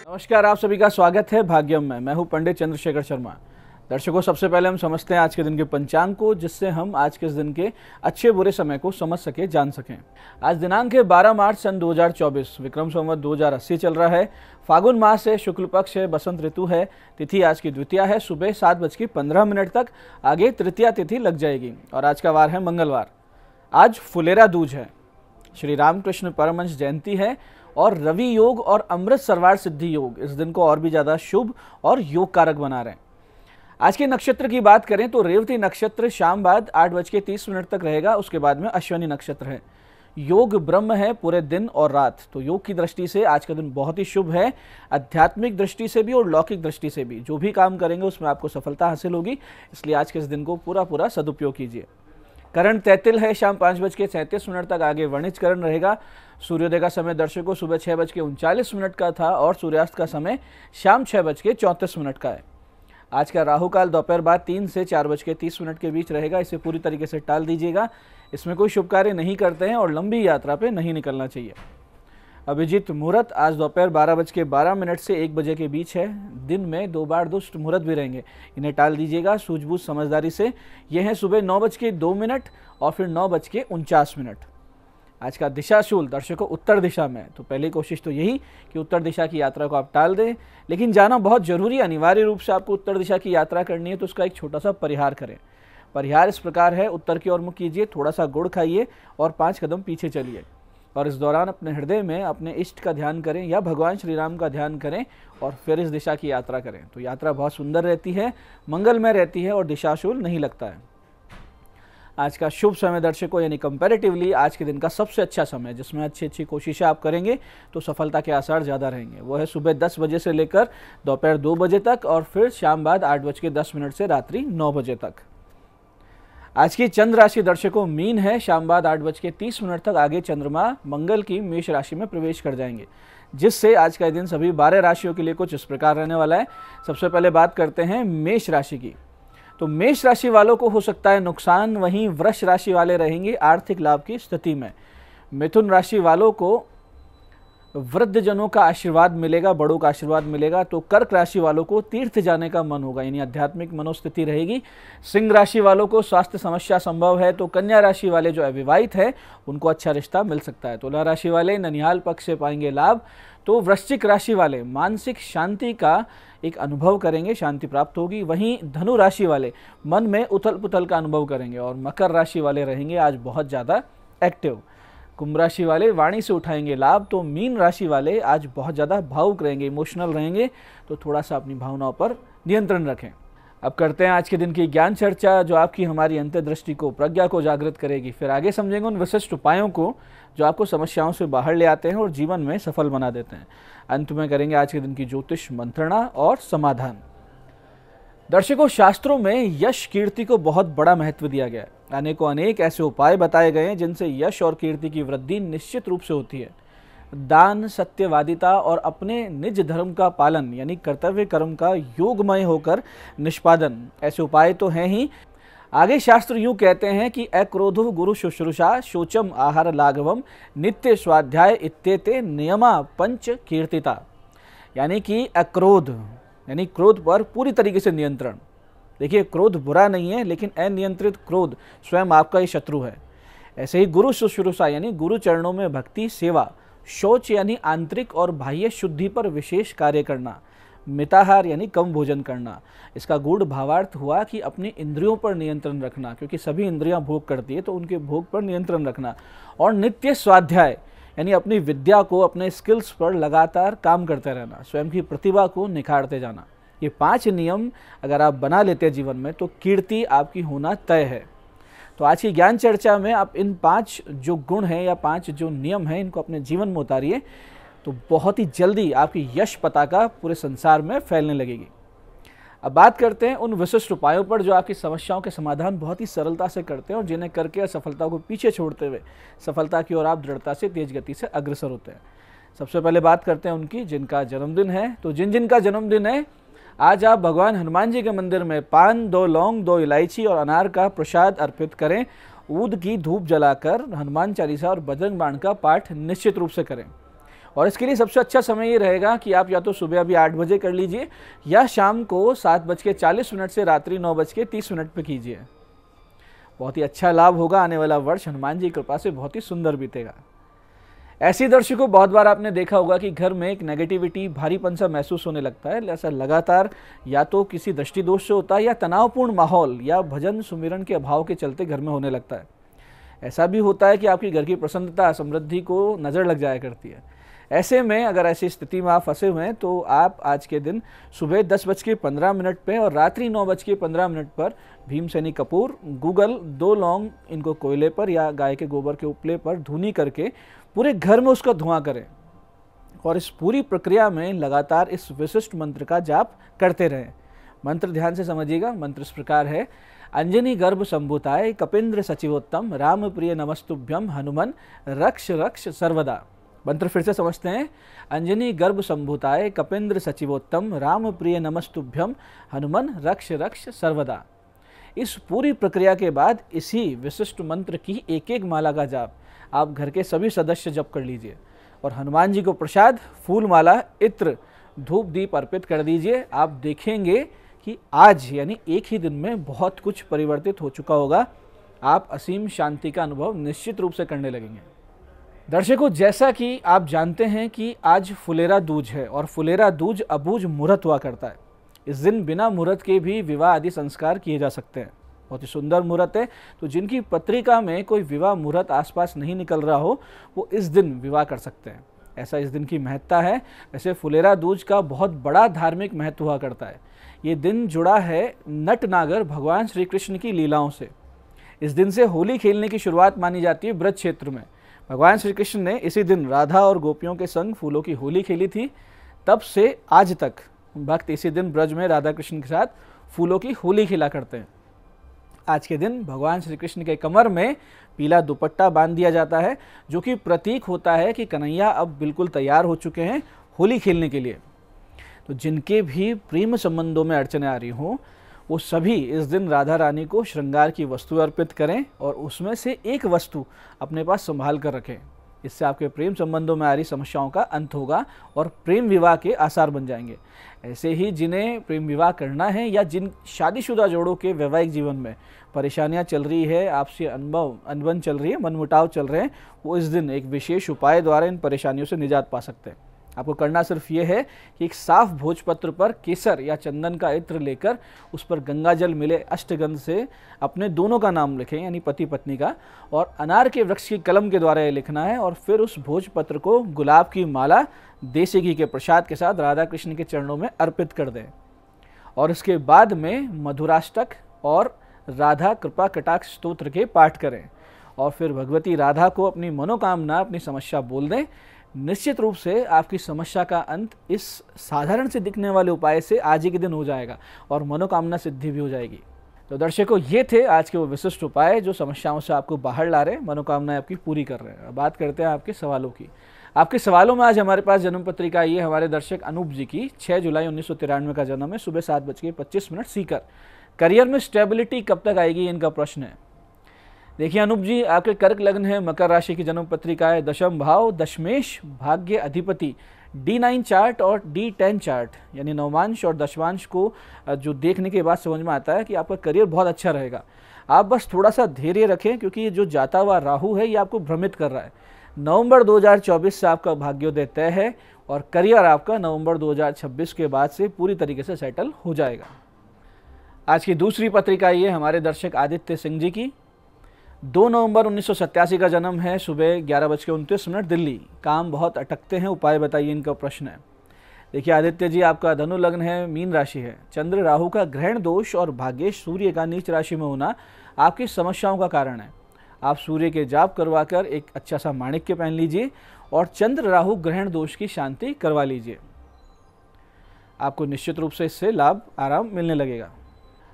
नमस्कार, आप सभी का स्वागत है भाग्यम में। मैं हूं पंडित चंद्रशेखर शर्मा। दर्शकों, सबसे पहले हम समझते हैं आज के दिन के पंचांग को, जिससे हम आज के दिन के अच्छे बुरे समय को समझ सके, जान सकें। आज दिनांक है 12 मार्च सन 2024, विक्रम संवत 2080 चल रहा है। फागुन मास है, शुक्ल पक्ष है, बसंत ऋतु है। तिथि आज की द्वितीया है, सुबह 7:15 तक। आगे तृतीया तिथि लग जाएगी और आज का वार है मंगलवार। आज फुलेरा दूज है, श्री रामकृष्ण परमहंस जयंती है और रवि योग और अमृत सरवार सिद्धि योग इस दिन को और भी ज़्यादा शुभ और योग कारक बना रहे हैं। आज के नक्षत्र की बात करें तो रेवती नक्षत्र शाम बाद 8:30 तक रहेगा। उसके बाद में अश्विनी नक्षत्र है। योग ब्रह्म है पूरे दिन और रात। तो योग की दृष्टि से आज का दिन बहुत ही शुभ है, आध्यात्मिक दृष्टि से भी और लौकिक दृष्टि से भी। जो भी काम करेंगे उसमें आपको सफलता हासिल होगी, इसलिए आज के इस दिन को पूरा सदुपयोग कीजिए। करण तैतिल है, शाम 5:37 तक। आगे वर्णिज करण रहेगा। सूर्योदय का समय दर्शकों सुबह 6:39 का था और सूर्यास्त का समय शाम 6:34 का है। आज का राहु काल दोपहर बाद 3 से 4:30 के बीच रहेगा। इसे पूरी तरीके से टाल दीजिएगा। इसमें कोई शुभ कार्य नहीं करते हैं और लंबी यात्रा पे नहीं निकलना चाहिए। अभिजीत मुहूर्त आज दोपहर 12:12 से 1 बजे के बीच है। दिन में 2 बार दुष्ट मुहूर्त भी रहेंगे, इन्हें टाल दीजिएगा सूझबूझ समझदारी से। यह है सुबह 9:02 और फिर 9:49। आज का दिशाशूल दर्शकों उत्तर दिशा में, तो पहली कोशिश तो यही कि उत्तर दिशा की यात्रा को आप टाल दें, लेकिन जाना बहुत जरूरी है, अनिवार्य रूप से आपको उत्तर दिशा की यात्रा करनी है, तो उसका एक छोटा सा परिहार करें। परिहार इस प्रकार है, उत्तर की ओर मुख कीजिए, थोड़ा सा गुड़ खाइए और 5 कदम पीछे चलिए और इस दौरान अपने हृदय में अपने इष्ट का ध्यान करें या भगवान श्री राम का ध्यान करें और फिर इस दिशा की यात्रा करें। तो यात्रा बहुत सुंदर रहती है, मंगलमय रहती है और दिशाशूल नहीं लगता है। आज का शुभ समय दर्शकों, यानी कंपैरेटिवली आज के दिन का सबसे अच्छा समय, जिसमें अच्छी कोशिशें आप करेंगे तो सफलता के आसार ज़्यादा रहेंगे, वो है सुबह 10 बजे से लेकर दोपहर 2 बजे तक और फिर शाम बाद 8:10 से रात्रि 9 बजे तक। आज की चंद्र राशि दर्शकों मीन है। शाम बाद 8:30 तक आगे चंद्रमा मंगल की मेष राशि में प्रवेश कर जाएंगे, जिससे आज का दिन सभी 12 राशियों के लिए कुछ इस प्रकार रहने वाला है। सबसे पहले बात करते हैं मेष राशि की। तो मेष राशि वालों को हो सकता है नुकसान, वहीं वृष राशि वाले रहेंगे आर्थिक लाभ की स्थिति में। मिथुन राशि वालों को वृद्धजनों का आशीर्वाद मिलेगा, बड़ों का आशीर्वाद मिलेगा। तो कर्क राशि वालों को तीर्थ जाने का मन होगा, यानी आध्यात्मिक मनोस्थिति रहेगी। सिंह राशि वालों को स्वास्थ्य समस्या संभव है। तो कन्या राशि वाले जो अविवाहित है उनको अच्छा रिश्ता मिल सकता है। तुला राशि वाले ननिहाल पक्ष से पाएंगे लाभ। तो वृश्चिक राशि वाले मानसिक शांति का एक अनुभव करेंगे, शांति प्राप्त होगी। वहीं धनु राशि वाले मन में उथल पुथल का अनुभव करेंगे और मकर राशि वाले रहेंगे आज बहुत ज़्यादा एक्टिव। कुंभ राशि वाले वाणी से उठाएंगे लाभ। तो मीन राशि वाले आज बहुत ज़्यादा भावुक रहेंगे, इमोशनल रहेंगे, तो थोड़ा सा अपनी भावनाओं पर नियंत्रण रखें। अब करते हैं आज के दिन की ज्ञान चर्चा, जो आपकी हमारी अंतर्दृष्टि को, प्रज्ञा को जागृत करेगी। फिर आगे समझेंगे उन विशिष्ट उपायों को जो आपको समस्याओं से बाहर ले आते हैं और जीवन में सफल बना देते हैं। अंत में करेंगे आज के दिन की ज्योतिष मंत्रणा और समाधान। दर्शकों, शास्त्रों में यश कीर्ति को बहुत बड़ा महत्व दिया गया है। अनेक ऐसे उपाय बताए गए हैं जिनसे यश और कीर्ति की वृद्धि निश्चित रूप से होती है। दान, सत्यवादिता और अपने निज धर्म का पालन, यानी कर्तव्य कर्म का योगमय होकर निष्पादन, ऐसे उपाय तो हैं ही। आगे शास्त्र यूं कहते हैं कि अक्रोधो गुरु शुश्रूषा शोचम आहार लाघवम नित्य स्वाध्याय इत्येते नियमा पंच कीर्तिता। यानी कि अक्रोध यानी क्रोध पर पूरी तरीके से नियंत्रण। देखिए, क्रोध बुरा नहीं है, लेकिन अनियंत्रित क्रोध स्वयं आपका ही शत्रु है। ऐसे ही गुरु शुश्रूषा यानी गुरु चरणों में भक्ति सेवा। शौच यानी आंतरिक और बाह्य शुद्धि पर विशेष कार्य करना। मिताहार यानी कम भोजन करना। इसका गूढ़ भावार्थ हुआ कि अपनी इंद्रियों पर नियंत्रण रखना, क्योंकि सभी इंद्रियां भोग करती है, तो उनके भोग पर नियंत्रण रखना। और नित्य स्वाध्याय यानी अपनी विद्या को, अपने स्किल्स पर लगातार काम करते रहना, स्वयं की प्रतिभा को निखारते जाना। ये 5 नियम अगर आप बना लेते हैं जीवन में, तो कीर्ति आपकी होना तय है। तो आज की ज्ञान चर्चा में आप इन 5 जो गुण हैं या 5 जो नियम हैं, इनको अपने जीवन में उतारिए, तो बहुत ही जल्दी आपकी यश पताका पूरे संसार में फैलने लगेगी। अब बात करते हैं उन विशिष्ट उपायों पर जो आपकी समस्याओं के समाधान बहुत ही सरलता से करते हैं और जिन्हें करके असफलता को पीछे छोड़ते हुए सफलता की ओर आप दृढ़ता से, तेज गति से अग्रसर होते हैं। सबसे पहले बात करते हैं उनकी जिनका जन्मदिन है। तो जिनका जन्मदिन है, आज आप भगवान हनुमान जी के मंदिर में पान, 2 लौंग, 2 इलायची और अनार का प्रसाद अर्पित करें। ऊद की धूप जलाकर हनुमान चालीसा और बजरंग बाण का पाठ निश्चित रूप से करें। और इसके लिए सबसे अच्छा समय ये रहेगा कि आप या तो सुबह अभी 8 बजे कर लीजिए या शाम को 7:40 से रात्रि 9:30 पे कीजिए। बहुत ही अच्छा लाभ होगा। आने वाला वर्ष हनुमान जी की कृपा से बहुत ही सुंदर बीतेगा। ऐसे दर्शकों, बहुत बार आपने देखा होगा कि घर में एक नेगेटिविटी, भारीपन सा महसूस होने लगता है। ऐसा लगातार या तो किसी दृष्टि दोष से होता है या तनावपूर्ण माहौल या भजन सुमिरन के अभाव के चलते घर में होने लगता है। ऐसा भी होता है कि आपकी घर की प्रसन्नता, समृद्धि को नज़र लग जाया करती है। ऐसे में अगर ऐसी स्थिति में आप फंसे हुए हैं तो आप आज के दिन सुबह 10:15 पे और रात्रि 9:15 पर भीमसेनी कपूर, गूगल, 2 लौंग इनको कोयले पर या गाय के गोबर के उपले पर धुनी करके पूरे घर में उसका धुआं करें और इस पूरी प्रक्रिया में लगातार इस विशिष्ट मंत्र का जाप करते रहें। मंत्र ध्यान से समझिएगा। मंत्र इस प्रकार है: अंजनी गर्भ संभूताय कपिंद्र सचिवोत्तम राम प्रिय नमस्तुभ्यम हनुमन रक्ष रक्ष सर्वदा। मंत्र फिर से समझते हैं। अंजनी गर्भ संभूताय कपिंद्र सचिवोत्तम राम प्रिय नमस्तुभ्यम हनुमन रक्ष रक्ष सर्वदा। इस पूरी प्रक्रिया के बाद इसी विशिष्ट मंत्र की एक एक माला का जाप आप घर के सभी सदस्य जप कर लीजिए और हनुमान जी को प्रसाद, फूल माला, इत्र, धूप दीप अर्पित कर दीजिए। आप देखेंगे कि आज यानी एक ही दिन में बहुत कुछ परिवर्तित हो चुका होगा। आप असीम शांति का अनुभव निश्चित रूप से करने लगेंगे। दर्शकों, जैसा कि आप जानते हैं कि आज फुलेरा दूज है और फुलेरा दूज अबूझ मुहूर्त हुआ करता है। इस दिन बिना मुहूर्त के भी विवाह आदि संस्कार किए जा सकते हैं। बहुत ही सुंदर मुहूर्त है। तो जिनकी पत्रिका में कोई विवाह मुहूर्त आसपास नहीं निकल रहा हो वो इस दिन विवाह कर सकते हैं। ऐसा इस दिन की महत्ता है। वैसे फुलेरा दूज का बहुत बड़ा धार्मिक महत्व हुआ करता है। ये दिन जुड़ा है नटनागर भगवान श्री कृष्ण की लीलाओं से। इस दिन से होली खेलने की शुरुआत मानी जाती है ब्रज क्षेत्र में। भगवान श्री कृष्ण ने इसी दिन राधा और गोपियों के संग फूलों की होली खेली थी। तब से आज तक भक्त इसी दिन ब्रज में राधा कृष्ण के साथ फूलों की होली खेला करते हैं। आज के दिन भगवान श्री कृष्ण के कमर में पीला दुपट्टा बांध दिया जाता है, जो कि प्रतीक होता है कि कन्हैया अब बिल्कुल तैयार हो चुके हैं होली खेलने के लिए। तो जिनके भी प्रेम संबंधों में अड़चने आ रही हों वो सभी इस दिन राधा रानी को श्रृंगार की वस्तु अर्पित करें और उसमें से एक वस्तु अपने पास संभाल कर रखें। इससे आपके प्रेम संबंधों में आ रही समस्याओं का अंत होगा और प्रेम विवाह के आसार बन जाएंगे। ऐसे ही जिन्हें प्रेम विवाह करना है या जिन शादीशुदा जोड़ों के वैवाहिक जीवन में परेशानियां चल रही है, आपसी अनबन चल रही है, मनमुटाव चल रहे हैं, वो इस दिन एक विशेष उपाय द्वारा इन परेशानियों से निजात पा सकते हैं। आपको करना सिर्फ ये है कि एक साफ भोजपत्र पर केसर या चंदन का इत्र लेकर उस पर गंगा जल मिले अष्टगंध से अपने दोनों का नाम लिखें, यानी पति पत्नी का, और अनार के वृक्ष की कलम के द्वारा ये लिखना है और फिर उस भोजपत्र को गुलाब की माला देसी घी के प्रसाद के साथ राधा कृष्ण के चरणों में अर्पित कर दें। और इसके बाद में मधुराष्टक और राधा कृपा कटाक्ष स्तोत्र के पाठ करें और फिर भगवती राधा को अपनी मनोकामना, अपनी समस्या बोल दें। निश्चित रूप से आपकी समस्या का अंत इस साधारण से दिखने वाले उपाय से आज ही के दिन हो जाएगा और मनोकामना सिद्धि भी हो जाएगी। तो दर्शकों, ये थे आज के वो विशिष्ट उपाय जो समस्याओं से आपको बाहर ला रहे हैं, मनोकामनाएं आपकी पूरी कर रहे हैं। अब बात करते हैं आपके सवालों की। आपके सवालों में आज हमारे पास जन्म पत्रिका आई है हमारे दर्शक अनूप जी की। 6 जुलाई 1993 का जन्म है। सुबह 7:25 सीकर। करियर में स्टेबिलिटी कब तक आएगी, इनका प्रश्न है। देखिए अनूप जी, आपके कर्क लग्न है, मकर राशि की जन्म पत्रिका है, दशम भाव, दशमेश, भाग्य अधिपति, D9 चार्ट और D10 चार्ट यानी नवमांश और दशमांश को जो देखने के बाद समझ में आता है कि आपका करियर बहुत अच्छा रहेगा। आप बस थोड़ा सा धैर्य रखें क्योंकि ये जो जाता हुआ राहु है ये आपको भ्रमित कर रहा है। नवंबर 2024 से आपका भाग्योदय तय है और करियर आपका नवंबर 2026 के बाद से पूरी तरीके से सेटल हो जाएगा। आज की दूसरी पत्रिका ये हमारे दर्शक आदित्य सिंह जी की। 2 नवंबर 1987 का जन्म है। सुबह 11:29 दिल्ली। काम बहुत अटकते हैं, उपाय बताइए, इनका प्रश्न है। देखिए आदित्य जी, आपका धनु लग्न है, मीन राशि है। चंद्र राहु का ग्रहण दोष और भाग्येश सूर्य का नीच राशि में होना आपकी समस्याओं का कारण है। आप सूर्य के जाप करवाकर एक अच्छा सा माणिक्य पहन लीजिए और चंद्र राहु ग्रहण दोष की शांति करवा लीजिए। आपको निश्चित रूप से इससे लाभ, आराम मिलने लगेगा।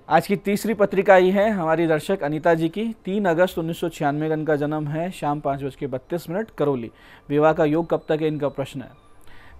आज की तीसरी पत्रिका आई है हमारी दर्शक अनीता जी की। 3 अगस्त 1996 का इनका जन्म है। शाम 5:32 करौली। विवाह का योग कब तक है, इनका प्रश्न है।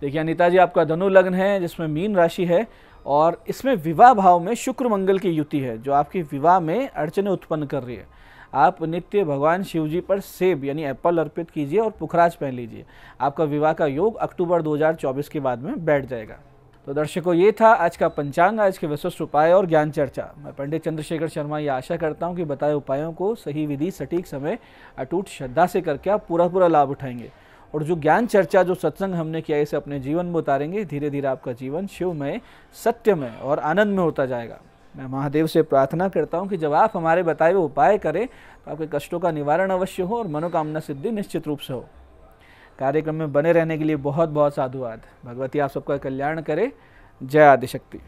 देखिए अनीता जी, आपका धनु लग्न है जिसमें मीन राशि है और इसमें विवाह भाव में शुक्र मंगल की युति है जो आपकी विवाह में अड़चने उत्पन्न कर रही है। आप नित्य भगवान शिव जी पर सेब यानी एप्पल अर्पित कीजिए और पुखराज पहन लीजिए। आपका विवाह का योग अक्टूबर 2024 के बाद में बैठ जाएगा। तो दर्शकों, ये था आज का पंचांग, आज के विशिष्ट उपाय और ज्ञान चर्चा। मैं पंडित चंद्रशेखर शर्मा ये आशा करता हूँ कि बताए उपायों को सही विधि, सटीक समय, अटूट श्रद्धा से करके आप पूरा लाभ उठाएंगे और जो ज्ञान चर्चा, जो सत्संग हमने किया, इसे अपने जीवन में उतारेंगे। धीरे धीरे आपका जीवन शिवमय, सत्यमय और आनंद में होता जाएगा। मैं महादेव से प्रार्थना करता हूँ कि जब आप हमारे बताए हुए उपाय करें तो आपके कष्टों का निवारण अवश्य हो और मनोकामना सिद्धि निश्चित रूप से हो। कार्यक्रम में बने रहने के लिए बहुत बहुत साधुवाद। भगवती आप सबका कल्याण करे। जय आदिशक्ति।